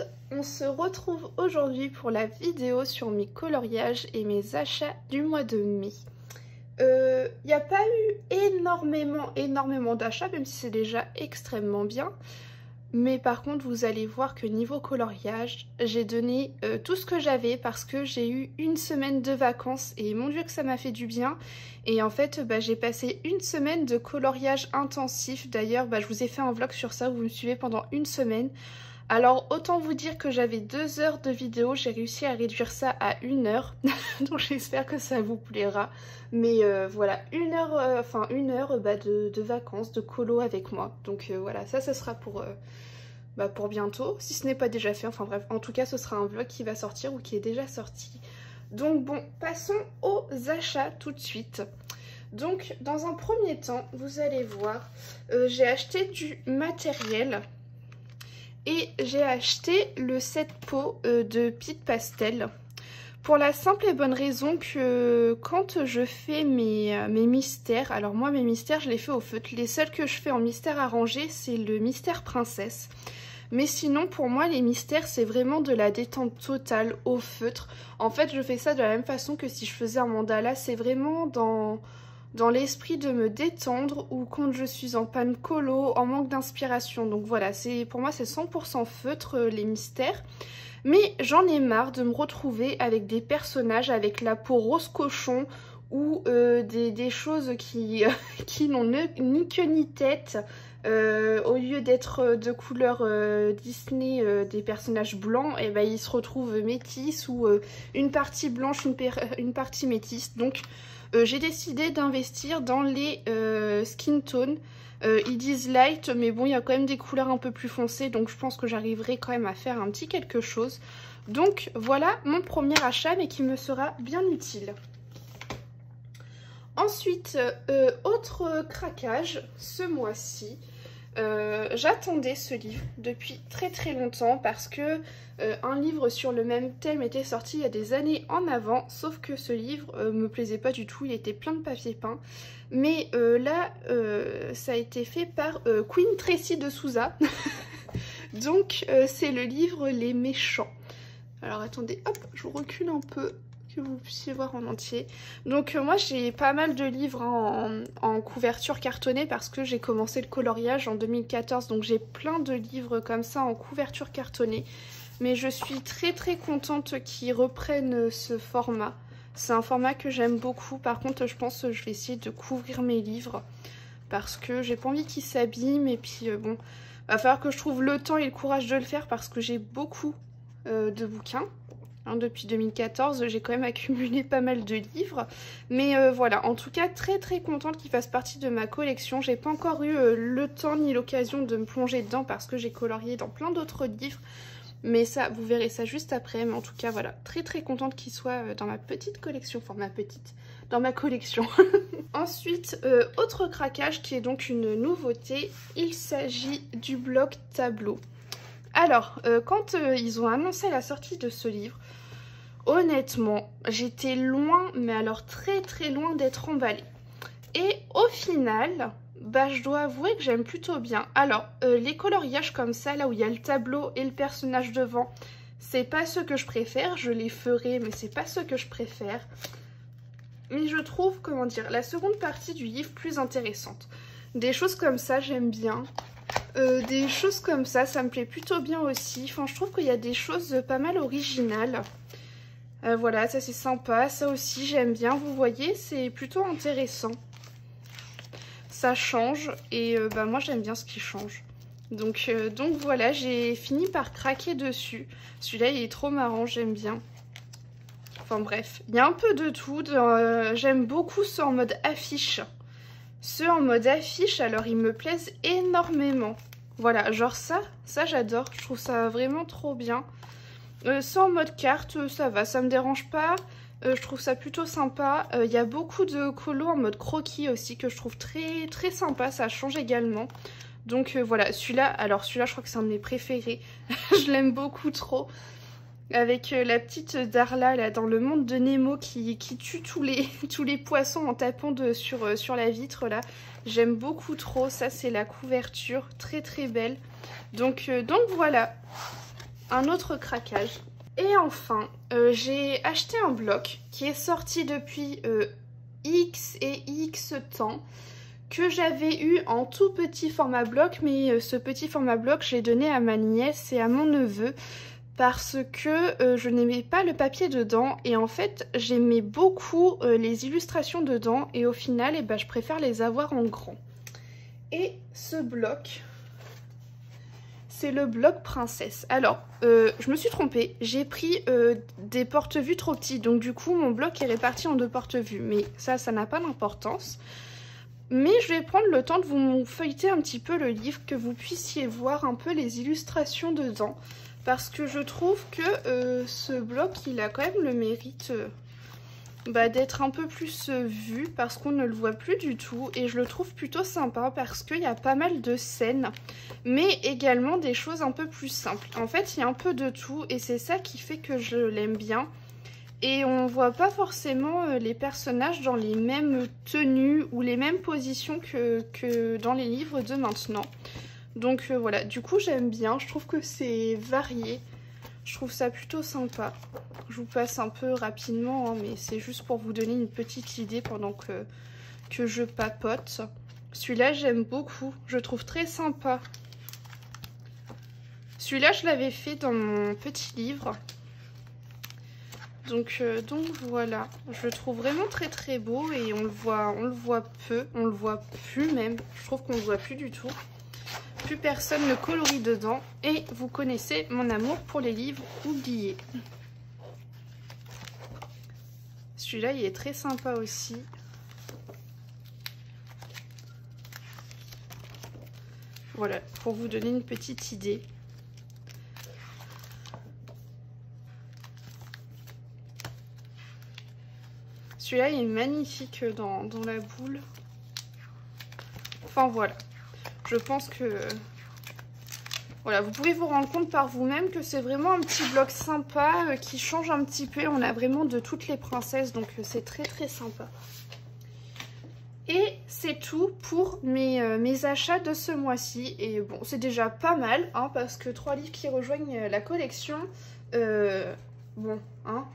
monde, on se retrouve aujourd'hui pour la vidéo sur mes coloriages et mes achats du mois de mai. Il n'y a pas eu énormément d'achats, même si c'est déjà extrêmement bien. Mais par contre, vous allez voir que niveau coloriage, j'ai donné tout ce que j'avais parce que j'ai eu une semaine de vacances et mon Dieu que ça m'a fait du bien. Et en fait, j'ai passé une semaine de coloriage intensif. D'ailleurs, je vous ai fait un vlog sur ça où vous me suivez pendant une semaine. Alors, autant vous dire que j'avais 2 heures de vidéo, j'ai réussi à réduire ça à 1 heure. Donc j'espère que ça vous plaira. Mais voilà, une heure de vacances, de colo avec moi. Donc voilà, ça sera pour bientôt, si ce n'est pas déjà fait. Enfin bref, en tout cas, ce sera un vlog qui va sortir ou qui est déjà sorti. Donc bon, passons aux achats tout de suite. Donc, dans un premier temps, vous allez voir, j'ai acheté du matériel. Et j'ai acheté le set pot de Pitt Pastel. Pour la simple et bonne raison que quand je fais mes mystères, alors moi mes mystères je les fais au feutre. Les seuls que je fais en mystère arrangé c'est le mystère princesse. Mais sinon pour moi les mystères c'est vraiment de la détente totale au feutre. En fait je fais ça de la même façon que si je faisais un mandala, c'est vraiment dans l'esprit de me détendre ou quand je suis en panne colo, en manque d'inspiration. Donc voilà, pour moi c'est 100% feutre les mystères. Mais j'en ai marre de me retrouver avec des personnages avec la peau rose cochon ou des choses qui n'ont ni queue ni tête. Au lieu d'être de couleur Disney, des personnages blancs, et ils se retrouvent métis ou une partie blanche, une partie métisse. Donc j'ai décidé d'investir dans les skin tones. Ils disent light, mais bon, il y a quand même des couleurs un peu plus foncées, donc je pense que j'arriverai quand même à faire un petit quelque chose. Donc voilà mon premier achat, mais qui me sera bien utile. Ensuite, autre craquage, ce mois-ci. J'attendais ce livre depuis très longtemps parce que un livre sur le même thème était sorti il y a des années en avant, sauf que ce livre me plaisait pas du tout, il était plein de papier peint. Mais là, ça a été fait par Queen Tracy de Souza. Donc c'est le livre Les Méchants. Alors attendez, hop, je vous recule un peu, que vous puissiez voir en entier. Donc moi j'ai pas mal de livres en couverture cartonnée parce que j'ai commencé le coloriage en 2014, donc j'ai plein de livres comme ça en couverture cartonnée. Mais je suis très contente qu'ils reprennent ce format. C'est un format que j'aime beaucoup. Par contre je pense que je vais essayer de couvrir mes livres parce que j'ai pas envie qu'ils s'abîment. Et puis bon, va falloir que je trouve le temps et le courage de le faire parce que j'ai beaucoup de bouquins. Depuis 2014, j'ai quand même accumulé pas mal de livres. Mais voilà, en tout cas, très contente qu'il fasse partie de ma collection. J'ai pas encore eu le temps ni l'occasion de me plonger dedans parce que j'ai colorié dans plein d'autres livres. Mais ça, vous verrez ça juste après. Mais en tout cas, voilà, très contente qu'il soit dans ma petite collection. Enfin, dans ma collection. Ensuite, autre craquage qui est donc une nouveauté. Il s'agit du bloc tableau. Alors, quand ils ont annoncé la sortie de ce livre, honnêtement, j'étais loin, mais alors très loin d'être emballée. Et au final, je dois avouer que j'aime plutôt bien. Alors, les coloriages comme ça, là où il y a le tableau et le personnage devant, c'est pas ce que je préfère. Je les ferai, mais c'est pas ce que je préfère. Mais je trouve, comment dire, la seconde partie du livre plus intéressante. Des choses comme ça, j'aime bien. Des choses comme ça me plaît plutôt bien aussi. Enfin, je trouve qu'il y a des choses pas mal originales. Voilà, ça c'est sympa. Ça aussi, j'aime bien. Vous voyez, c'est plutôt intéressant. Ça change et moi j'aime bien ce qui change. Donc voilà, j'ai fini par craquer dessus. Celui-là, il est trop marrant, j'aime bien. Enfin bref, il y a un peu de tout. J'aime beaucoup ceux en mode affiche. Ceux en mode affiche, alors ils me plaisent énormément. Voilà, genre ça j'adore. Je trouve ça vraiment trop bien. Ceux en mode carte, ça va, ça me dérange pas. Je trouve ça plutôt sympa. Il y a beaucoup de colos en mode croquis aussi que je trouve très sympa. Ça change également. Donc voilà, celui-là, je crois que c'est un de mes préférés. Je l'aime beaucoup trop. Avec la petite Darla là dans le monde de Nemo qui tue tous les poissons en tapant sur la vitre là. J'aime beaucoup trop, ça c'est la couverture, très belle. Donc voilà. un autre craquage. Et enfin, j'ai acheté un bloc qui est sorti depuis X et X temps, que j'avais eu en tout petit format bloc, mais ce petit format bloc, je l'ai donné à ma nièce et à mon neveu parce que je n'aimais pas le papier dedans et en fait j'aimais beaucoup les illustrations dedans et au final eh ben, je préfère les avoir en grand. Et ce bloc, c'est le bloc princesse. Alors, je me suis trompée, j'ai pris des porte-vues trop petits, donc du coup mon bloc est réparti en 2 porte-vues, mais ça n'a pas d'importance. Mais je vais prendre le temps de vous feuilleter un petit peu le livre, que vous puissiez voir un peu les illustrations dedans. Parce que je trouve que ce bloc, il a quand même le mérite d'être un peu plus vu, parce qu'on ne le voit plus du tout. Et je le trouve plutôt sympa, parce qu'il y a pas mal de scènes, mais également des choses un peu plus simples. En fait, il y a un peu de tout, et c'est ça qui fait que je l'aime bien. Et on voit pas forcément les personnages dans les mêmes tenues ou les mêmes positions que dans les livres de maintenant. Donc voilà, du coup j'aime bien, je trouve que c'est varié, je trouve ça plutôt sympa. Je vous passe un peu rapidement, hein, mais c'est juste pour vous donner une petite idée pendant que je papote. Celui-là j'aime beaucoup, je trouve très sympa. Celui-là je l'avais fait dans mon petit livre. Donc voilà, je le trouve vraiment très très beau et on le voit peu, on le voit plus même, je trouve qu'on le voit plus du tout. Plus personne ne colorie dedans et vous connaissez mon amour pour les livres oubliés. Celui-là il est très sympa aussi. Voilà, pour vous donner une petite idée. Celui-là il est magnifique dans la boule. Enfin voilà. Je pense que voilà, vous pouvez vous rendre compte par vous-même que c'est vraiment un petit bloc sympa qui change un petit peu. On a vraiment de toutes les princesses, donc c'est très très sympa. Et c'est tout pour mes achats de ce mois-ci. Et bon, c'est déjà pas mal, hein, parce que 3 livres qui rejoignent la collection, bon, hein,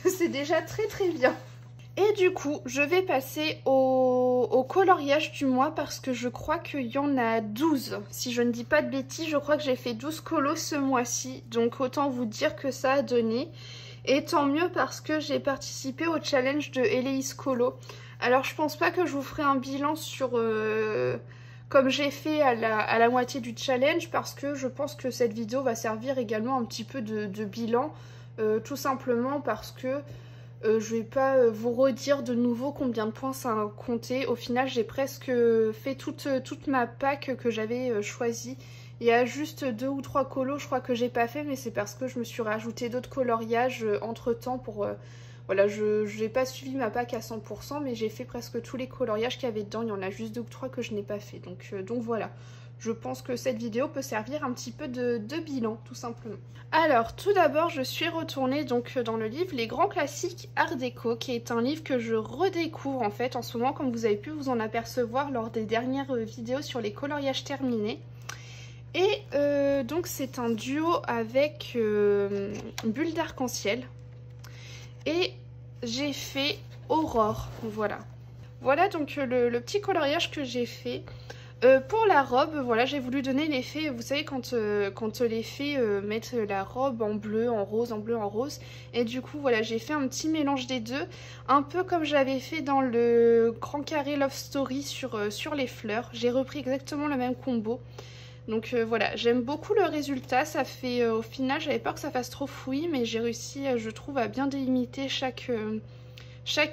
c'est déjà très très bien. Et du coup, je vais passer au coloriage du mois parce que je crois qu'il y en a 12. Si je ne dis pas de bêtises, je crois que j'ai fait 12 colos ce mois-ci. Donc autant vous dire que ça a donné. Et tant mieux parce que j'ai participé au challenge de Eleis Colo. Alors je pense pas que je vous ferai un bilan sur... comme j'ai fait à la moitié du challenge parce que je pense que cette vidéo va servir également un petit peu de bilan. Tout simplement parce que... je vais pas vous redire de nouveau combien de points ça a compté. Au final, j'ai presque fait toute ma pack que j'avais choisie. Il y a juste 2 ou 3 colos, je crois que j'ai pas fait, mais c'est parce que je me suis rajouté d'autres coloriages entre temps pour... voilà, je n'ai pas suivi ma pack à 100%, mais j'ai fait presque tous les coloriages qu'il y avait dedans. Il y en a juste 2 ou 3 que je n'ai pas fait. Donc voilà. Je pense que cette vidéo peut servir un petit peu de bilan, tout simplement. Alors, tout d'abord, je suis retournée donc dans le livre Les Grands Classiques Art Déco, qui est un livre que je redécouvre en fait en ce moment, comme vous avez pu vous en apercevoir lors des dernières vidéos sur les coloriages terminés. Et donc, c'est un duo avec Bulle d'Arc-en-Ciel. Et j'ai fait Aurore, voilà. Voilà donc le petit coloriage que j'ai fait. Pour la robe, voilà, j'ai voulu donner l'effet, vous savez quand les fées mettent la robe en bleu, en rose, en bleu, en rose. Et du coup, voilà, j'ai fait un petit mélange des deux, un peu comme j'avais fait dans le Grand Carré Love Story sur les fleurs. J'ai repris exactement le même combo. Donc voilà, j'aime beaucoup le résultat, ça fait, au final, j'avais peur que ça fasse trop fouillis, mais j'ai réussi, je trouve, à bien délimiter chaque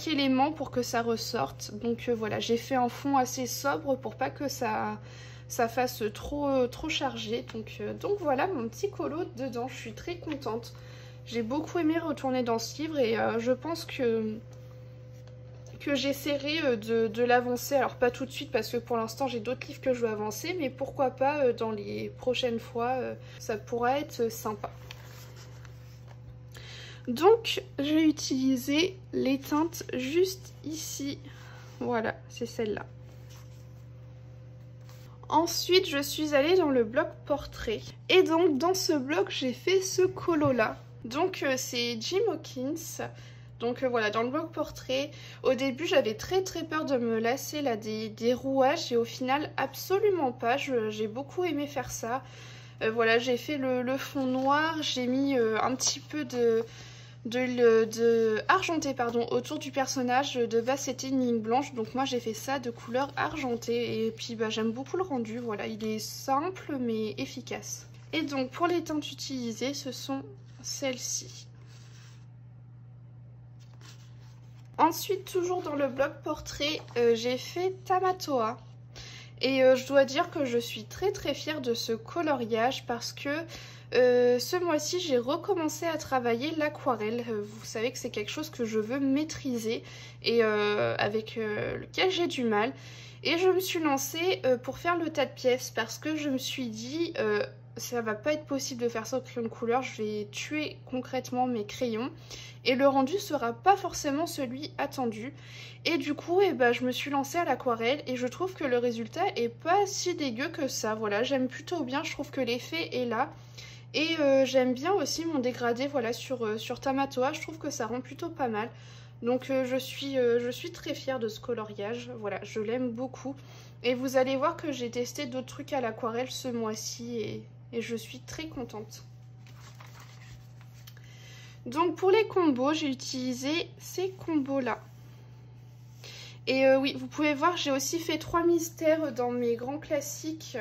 élément pour que ça ressorte. Donc voilà, j'ai fait un fond assez sobre pour pas que ça fasse trop chargé. Donc voilà mon petit colo dedans, je suis très contente. J'ai beaucoup aimé retourner dans ce livre et je pense que j'essaierai de l'avancer. Alors pas tout de suite parce que pour l'instant j'ai d'autres livres que je veux avancer, mais pourquoi pas dans les prochaines fois, ça pourra être sympa. Donc, je vais utiliser les teintes juste ici. Voilà, c'est celle-là. Ensuite, je suis allée dans le bloc portrait. Et donc, dans ce bloc, j'ai fait ce colo-là. Donc, c'est Jim Hawkins. Donc, voilà, dans le bloc portrait, au début, j'avais très peur de me lasser là, des rouages. Et au final, absolument pas. J'ai beaucoup aimé faire ça. Voilà, j'ai fait le fond noir. J'ai mis un petit peu de argenté pardon, autour du personnage. De base c'était une ligne blanche, donc moi j'ai fait ça de couleur argentée et puis bah, j'aime beaucoup le rendu. Voilà, il est simple mais efficace. Et donc pour les teintes utilisées, ce sont celles-ci. Ensuite, toujours dans le bloc portrait, j'ai fait Tamatoa. Et je dois dire que je suis très fière de ce coloriage parce que ce mois-ci, j'ai recommencé à travailler l'aquarelle. Vous savez que c'est quelque chose que je veux maîtriser et avec lequel j'ai du mal. Et je me suis lancée pour faire le tas de pièces parce que je me suis dit, ça va pas être possible de faire ça au crayon de couleur, je vais tuer concrètement mes crayons. Et le rendu sera pas forcément celui attendu. Et du coup, je me suis lancée à l'aquarelle et je trouve que le résultat est pas si dégueu que ça. Voilà, j'aime plutôt bien, je trouve que l'effet est là. Et j'aime bien aussi mon dégradé voilà, sur Tamatoa, je trouve que ça rend plutôt pas mal. Donc je suis très fière de ce coloriage, voilà, je l'aime beaucoup. Et vous allez voir que j'ai testé d'autres trucs à l'aquarelle ce mois-ci et je suis très contente. Donc pour les combos, j'ai utilisé ces combos-là. Et oui, vous pouvez voir, j'ai aussi fait 3 mystères dans mes grands classiques.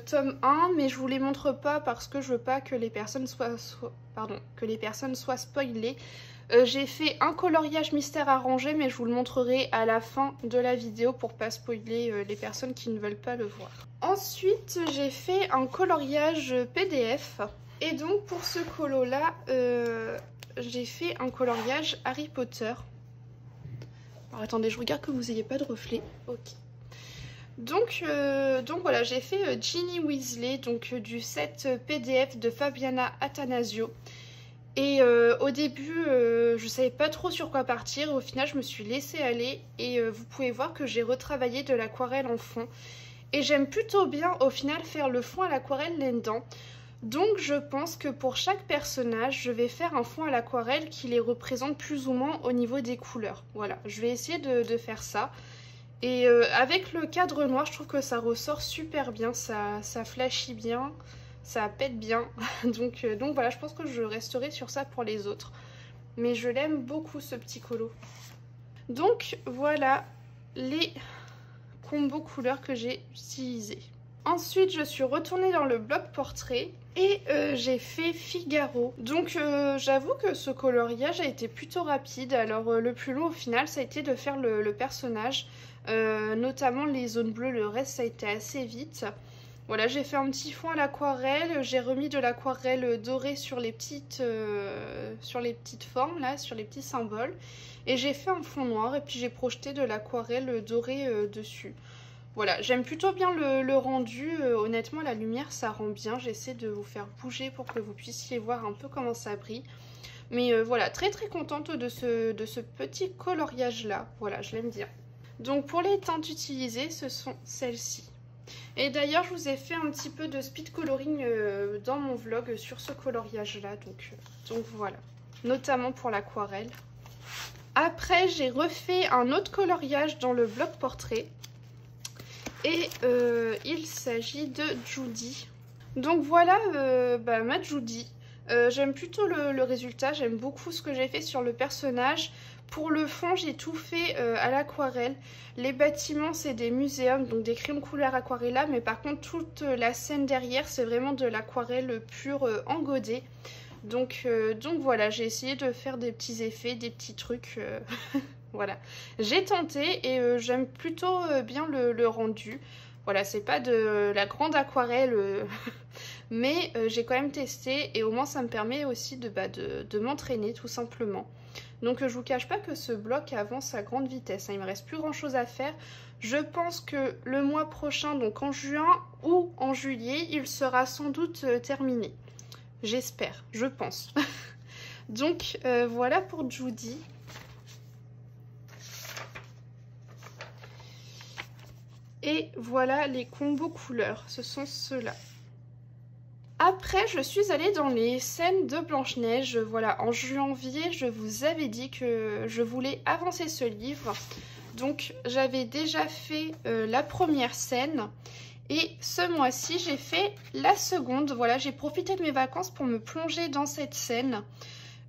Tome 1, mais je vous les montre pas parce que je veux pas que les personnes soient spoilées. J'ai fait un coloriage mystère arrangé, mais je vous le montrerai à la fin de la vidéo pour pas spoiler les personnes qui ne veulent pas le voir. Ensuite, j'ai fait un coloriage PDF. Et donc pour ce colo là, j'ai fait un coloriage Harry Potter. Alors attendez, je regarde que vous n'ayez pas de reflet. Ok. Donc voilà, j'ai fait Ginny Weasley, donc du set PDF de Fabiana Attanasio. Et au début, je savais pas trop sur quoi partir. Au final, je me suis laissée aller et vous pouvez voir que j'ai retravaillé de l'aquarelle en fond. Et j'aime plutôt bien, au final, faire le fond à l'aquarelle là-dedans. Donc je pense que pour chaque personnage, je vais faire un fond à l'aquarelle qui les représente plus ou moins au niveau des couleurs. Voilà, je vais essayer de faire ça. Et avec le cadre noir, je trouve que ça ressort super bien, ça flashit bien, ça pète bien. donc voilà, je pense que je resterai sur ça pour les autres. Mais je l'aime beaucoup ce petit colo. Donc voilà les combos couleurs que j'ai utilisés. Ensuite, je suis retournée dans le bloc portrait et j'ai fait Figaro. Donc j'avoue que ce coloriage a été plutôt rapide. Alors le plus long au final, ça a été de faire le personnage. Notamment les zones bleues, le reste ça a été assez vite. Voilà, j'ai fait un petit fond à l'aquarelle, j'ai remis de l'aquarelle dorée sur les petites formes là, sur les petits symboles. Et j'ai fait un fond noir et puis j'ai projeté de l'aquarelle dorée dessus. Voilà, j'aime plutôt bien le rendu, honnêtement la lumière ça rend bien, j'essaie de vous faire bouger pour que vous puissiez voir un peu comment ça brille. Mais voilà, très contente de ce petit coloriage là, voilà, je l'aime bien. Donc pour les teintes utilisées, ce sont celles-ci. Et d'ailleurs, je vous ai fait un petit peu de speed coloring dans mon vlog sur ce coloriage-là. Donc voilà, notamment pour l'aquarelle. Après, j'ai refait un autre coloriage dans le bloc portrait. Et il s'agit de Judy. Donc voilà ma Judy. J'aime plutôt le résultat, j'aime beaucoup ce que j'ai fait sur le personnage. Pour le fond, j'ai tout fait à l'aquarelle. Les bâtiments, c'est des muséums, donc des crayons de couleur aquarella. Mais par contre, toute la scène derrière, c'est vraiment de l'aquarelle pure engodée. Donc voilà, j'ai essayé de faire des petits effets, des petits trucs. Voilà, j'ai tenté et j'aime plutôt bien le rendu. Voilà, c'est pas de la grande aquarelle, mais j'ai quand même testé et au moins ça me permet aussi de m'entraîner tout simplement. Donc je vous cache pas que ce bloc avance à grande vitesse, hein. Il me reste plus grand chose à faire. Je pense que le mois prochain, donc en juin ou en juillet, il sera sans doute terminé. J'espère, je pense. Donc voilà pour Judy. Et voilà les combos couleurs, ce sont ceux-là. Après, je suis allée dans les scènes de Blanche-Neige. Voilà, en janvier, je vous avais dit que je voulais avancer ce livre. Donc, j'avais déjà fait la première scène. Et ce mois-ci, j'ai fait la seconde. Voilà, j'ai profité de mes vacances pour me plonger dans cette scène.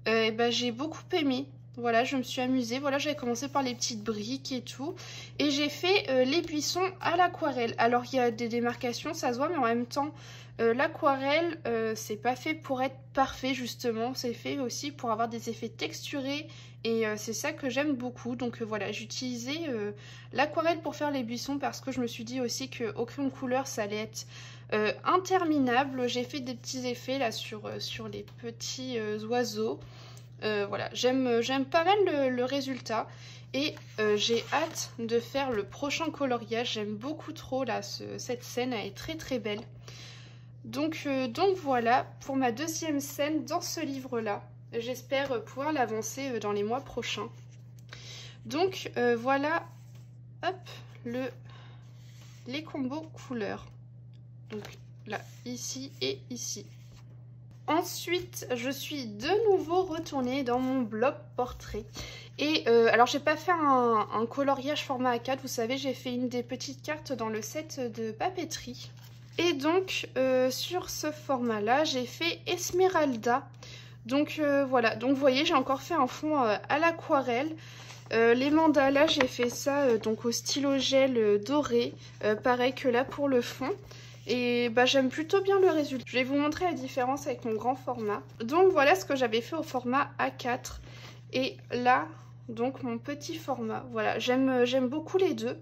Et ben, j'ai beaucoup aimé. Voilà, je me suis amusée. Voilà, j'avais commencé par les petites briques et tout. Et j'ai fait les buissons à l'aquarelle. Alors, il y a des démarcations, ça se voit, mais en même temps, l'aquarelle, c'est pas fait pour être parfait, justement. C'est fait aussi pour avoir des effets texturés. Et c'est ça que j'aime beaucoup. Donc voilà, j'utilisais l'aquarelle pour faire les buissons parce que je me suis dit aussi qu'au crayon de couleur, ça allait être interminable. J'ai fait des petits effets là sur les petits oiseaux. Voilà, j'aime pas mal le résultat et j'ai hâte de faire le prochain coloriage. J'aime beaucoup trop là, cette scène, elle est très très belle. Donc voilà pour ma deuxième scène dans ce livre-là. J'espère pouvoir l'avancer dans les mois prochains. Donc voilà, hop, les combos couleurs. Donc là, ici et ici. Ensuite, je suis de nouveau retournée dans mon bloc portrait. Et alors, j'ai pas fait un coloriage format A4. Vous savez, j'ai fait une des petites cartes dans le set de papeterie. Et donc, sur ce format-là, j'ai fait Esmeralda. Donc, voilà. Donc, vous voyez, j'ai encore fait un fond à l'aquarelle. Les mandalas, j'ai fait ça donc au stylo gel doré. Pareil que là pour le fond. Et bah, j'aime plutôt bien le résultat. Je vais vous montrer la différence avec mon grand format. Donc voilà ce que j'avais fait au format A4. Et là, donc mon petit format. Voilà, j'aime beaucoup les deux.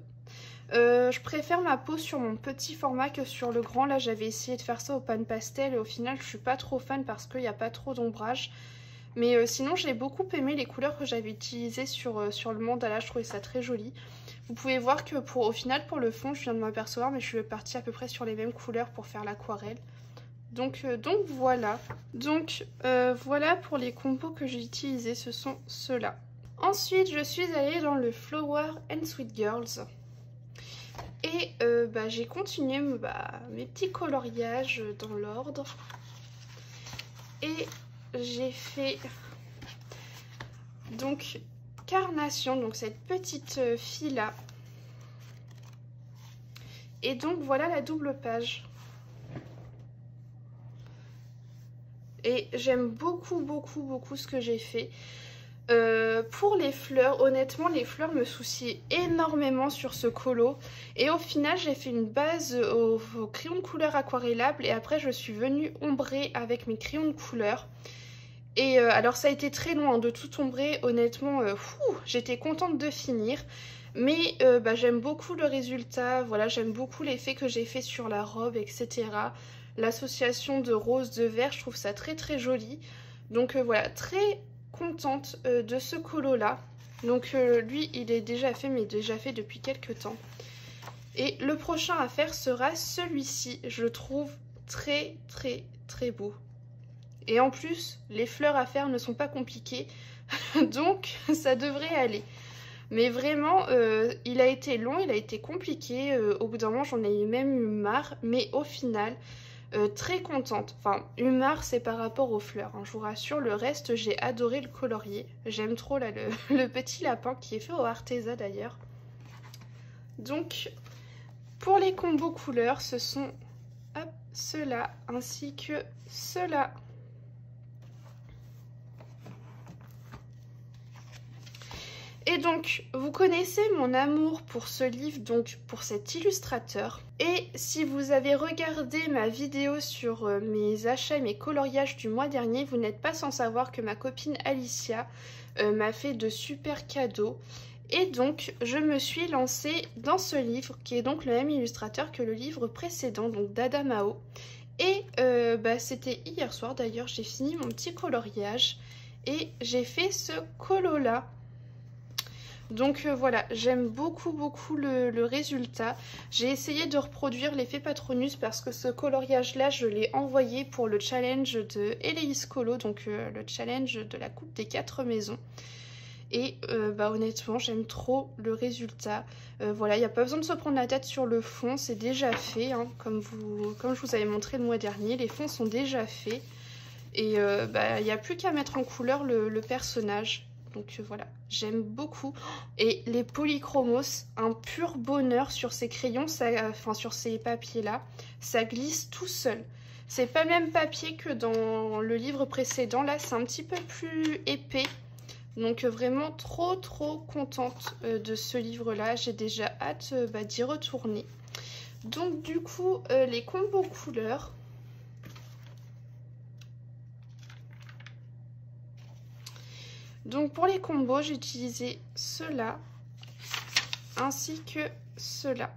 Je préfère ma peau sur mon petit format que sur le grand. Là, j'avais essayé de faire ça au pan pastel. Et au final, je suis pas trop fan parce qu'il n'y a pas trop d'ombrage. Mais sinon, j'ai beaucoup aimé les couleurs que j'avais utilisées sur le mandala. Je trouvais ça très joli. Vous pouvez voir que au final, pour le fond, je viens de m'apercevoir, mais je suis partie à peu près sur les mêmes couleurs pour faire l'aquarelle. Donc voilà. Donc voilà pour les compos que j'ai utilisés, ce sont ceux-là. Ensuite, je suis allée dans le Flower and Sweet Girls. Et bah, j'ai continué mes petits coloriages dans l'ordre. Et j'ai fait donc Carnation, donc cette petite fille là. Et donc voilà la double page. Et j'aime beaucoup ce que j'ai fait. Pour les fleurs, honnêtement les fleurs me souciaient énormément sur ce colo. Et au final j'ai fait une base au crayon de couleur aquarellable. Et après je suis venue ombrer avec mes crayons de couleur. Et alors ça a été très long de tout ombrer, honnêtement, j'étais contente de finir. Mais bah, j'aime beaucoup le résultat, voilà, j'aime beaucoup l'effet que j'ai fait sur la robe, etc. L'association de rose, de vert, je trouve ça très très joli. Donc voilà, très contente de ce colo là. Donc lui il est déjà fait, mais déjà fait depuis quelques temps. Et le prochain à faire sera celui-ci, je le trouve très beau. Et en plus, les fleurs à faire ne sont pas compliquées, donc ça devrait aller. Mais vraiment, il a été long, il a été compliqué. Au bout d'un moment, j'en ai même eu marre. Mais au final, très contente. Enfin, eu marre, c'est par rapport aux fleurs, hein, je vous rassure. Le reste, j'ai adoré le colorier. J'aime trop là, le petit lapin qui est fait au Arteza d'ailleurs. Donc, pour les combos couleurs, ce sont ceux-là ainsi que ceux-là. Et donc, vous connaissez mon amour pour ce livre, donc pour cet illustrateur. Et si vous avez regardé ma vidéo sur mes achats et mes coloriages du mois dernier, vous n'êtes pas sans savoir que ma copine Alicia m'a fait de super cadeaux. Et donc, je me suis lancée dans ce livre, qui est donc le même illustrateur que le livre précédent, donc Dada Mao. Et bah, c'était hier soir d'ailleurs, j'ai fini mon petit coloriage et j'ai fait ce colo-là. Donc voilà, j'aime beaucoup le résultat. J'ai essayé de reproduire l'effet Patronus parce que ce coloriage là je l'ai envoyé pour le challenge de Eleis Colo, donc le challenge de la coupe des 4 maisons. Et honnêtement, j'aime trop le résultat. Voilà, il n'y a pas besoin de se prendre la tête sur le fond, c'est déjà fait. Hein, comme je vous avais montré le mois dernier, les fonds sont déjà faits. Et il n'y a plus qu'à mettre en couleur le personnage. Donc voilà, j'aime beaucoup. Et les polychromos, un pur bonheur sur ces crayons, sur ces papiers-là. Ça glisse tout seul. C'est pas le même papier que dans le livre précédent. Là, c'est un petit peu plus épais. Donc vraiment trop contente de ce livre-là. J'ai déjà hâte d'y retourner. Donc du coup, les combos couleurs. Donc pour les combos, j'ai utilisé ceux-là ainsi que ceux-là.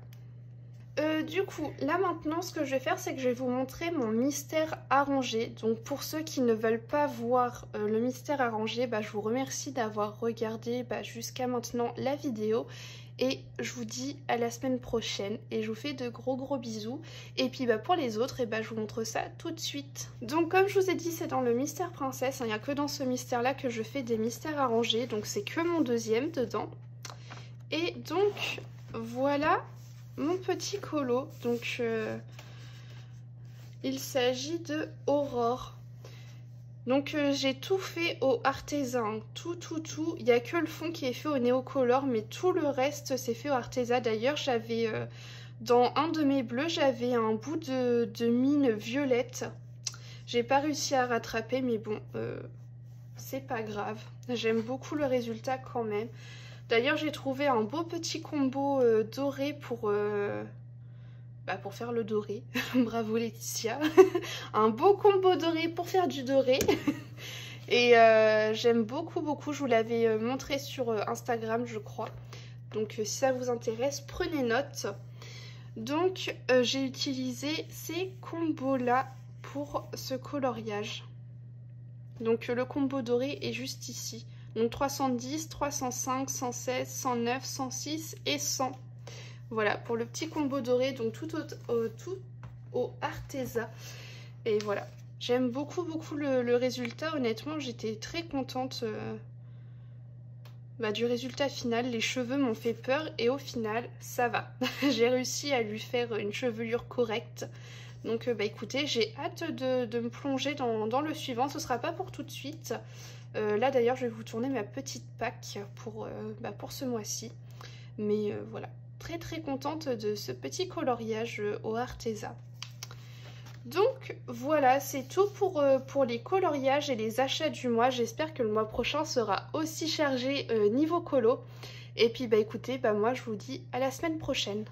Du coup, là maintenant, ce que je vais faire, c'est que je vais vous montrer mon mystère arrangé. Donc pour ceux qui ne veulent pas voir le mystère arrangé, je vous remercie d'avoir regardé jusqu'à maintenant la vidéo. Et je vous dis à la semaine prochaine. Et je vous fais de gros bisous. Et puis pour les autres, je vous montre ça tout de suite. Donc comme je vous ai dit, c'est dans le mystère princesse. Il n'y a que dans ce mystère-là que je fais des mystères arrangés. Donc c'est que mon deuxième dedans. Et donc voilà mon petit colo. Donc il s'agit de Aurore. Donc j'ai tout fait au artisan, tout. Il n'y a que le fond qui est fait au néocolor, mais tout le reste c'est fait au artisan. D'ailleurs j'avais dans un de mes bleus, j'avais un bout de mine violette. J'ai pas réussi à rattraper, mais bon, c'est pas grave. J'aime beaucoup le résultat quand même. D'ailleurs j'ai trouvé un beau petit combo doré pour faire le doré. Bravo Laetitia. Un beau combo doré pour faire du doré. Et j'aime beaucoup. Je vous l'avais montré sur Instagram, je crois. Donc si ça vous intéresse, prenez note. Donc j'ai utilisé ces combos là pour ce coloriage. Donc le combo doré est juste ici. Donc 310, 305, 116, 109, 106 et 100. Voilà, pour le petit combo doré, donc tout au artisan. Et voilà, j'aime beaucoup le résultat. Honnêtement, j'étais très contente du résultat final. Les cheveux m'ont fait peur et au final, ça va. J'ai réussi à lui faire une chevelure correcte. Donc écoutez, j'ai hâte de me plonger dans le suivant. Ce sera pas pour tout de suite. Là d'ailleurs, je vais vous tourner ma petite pack pour ce mois-ci. Mais voilà. Très contente de ce petit coloriage au artisan. Donc voilà, c'est tout pour les coloriages et les achats du mois. J'espère que le mois prochain sera aussi chargé niveau colo. Et puis écoutez, moi je vous dis à la semaine prochaine.